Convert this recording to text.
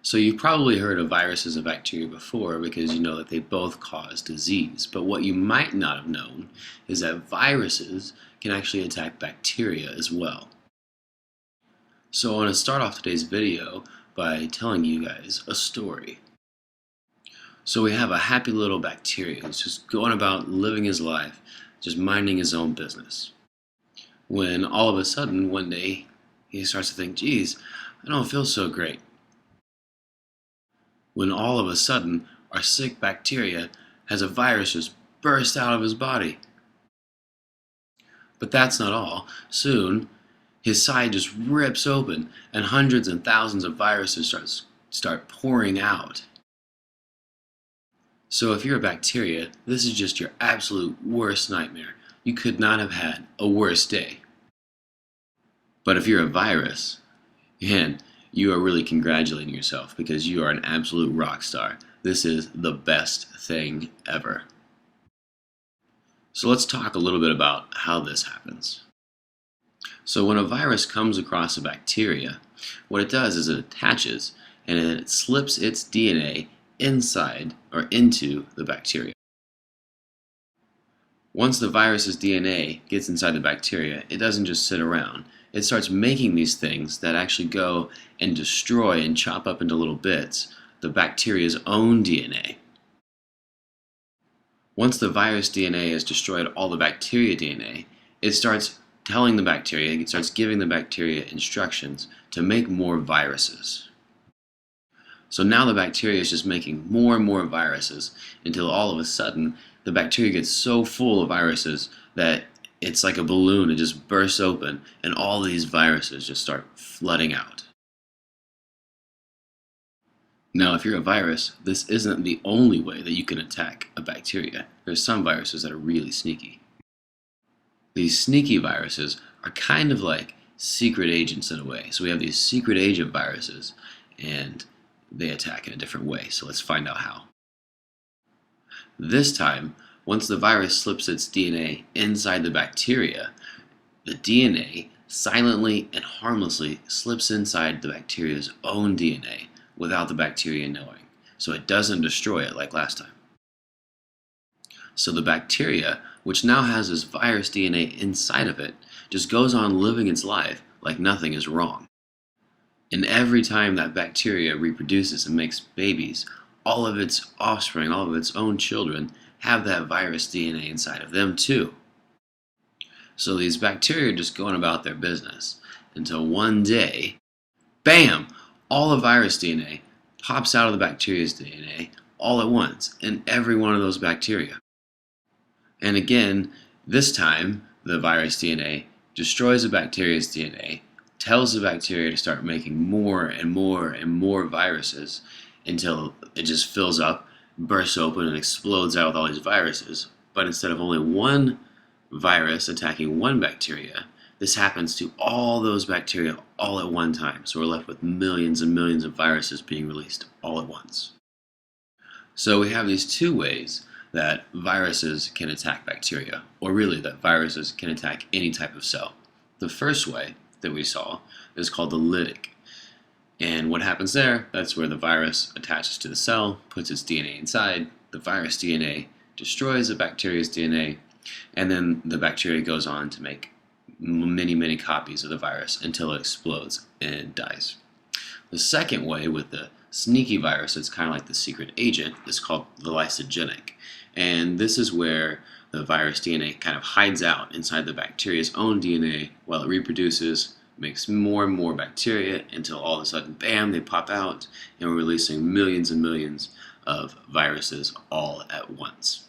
So you've probably heard of viruses and bacteria before because you know that they both cause disease. But what you might not have known is that viruses can actually attack bacteria as well. So I want to start off today's video by telling you guys a story. So we have a happy little bacteria who's just going about living his life, just minding his own business. When all of a sudden, one day, he starts to think, geez, I don't feel so great. When all of a sudden, our sick bacteria has a virus just burst out of his body. But that's not all. Soon, his side just rips open and hundreds and thousands of viruses start pouring out. So if you're a bacteria, this is just your absolute worst nightmare. You could not have had a worse day. But if you're a virus, man, you are really congratulating yourself because you are an absolute rock star. This is the best thing ever. So let's talk a little bit about how this happens. So when a virus comes across a bacteria, what it does is it attaches and it slips its DNA inside or into the bacteria. Once the virus's DNA gets inside the bacteria, it doesn't just sit around. It starts making these things that actually go and destroy and chop up into little bits the bacteria's own DNA. Once the virus DNA has destroyed all the bacteria DNA, it starts telling the bacteria, it starts giving the bacteria instructions to make more viruses. So now the bacteria is just making more and more viruses until all of a sudden the bacteria gets so full of viruses that it's like a balloon. It just bursts open and all these viruses just start flooding out. Now, if you're a virus, this isn't the only way that you can attack a bacteria. There's some viruses that are really sneaky. These sneaky viruses are kind of like secret agents in a way. So we have these secret agent viruses and they attack in a different way. So let's find out how. This time, once the virus slips its DNA inside the bacteria, the DNA silently and harmlessly slips inside the bacteria's own DNA without the bacteria knowing. So it doesn't destroy it like last time. So the bacteria, which now has this virus DNA inside of it, just goes on living its life like nothing is wrong. And every time that bacteria reproduces and makes babies, all of its offspring, all of its own children, have that virus DNA inside of them too. So these bacteria are just going about their business until one day, bam, all the virus DNA pops out of the bacteria's DNA all at once in every one of those bacteria. And again, this time, the virus DNA destroys the bacteria's DNA, tells the bacteria to start making more and more and more viruses until it just fills up, bursts open, and explodes out with all these viruses. But instead of only one virus attacking one bacteria, this happens to all those bacteria all at one time. So we're left with millions and millions of viruses being released all at once. So we have these two ways that viruses can attack bacteria, or really that viruses can attack any type of cell. The first way that we saw is called the lytic. And what happens there, that's where the virus attaches to the cell, puts its DNA inside, the virus DNA destroys the bacteria's DNA, and then the bacteria goes on to make many, many copies of the virus until it explodes and dies. The second way with the sneaky virus, it's kind of like the secret agent, is called the lysogenic. And this is where the virus DNA kind of hides out inside the bacteria's own DNA while it reproduces, makes more and more bacteria until all of a sudden, bam, they pop out and we're releasing millions and millions of viruses all at once.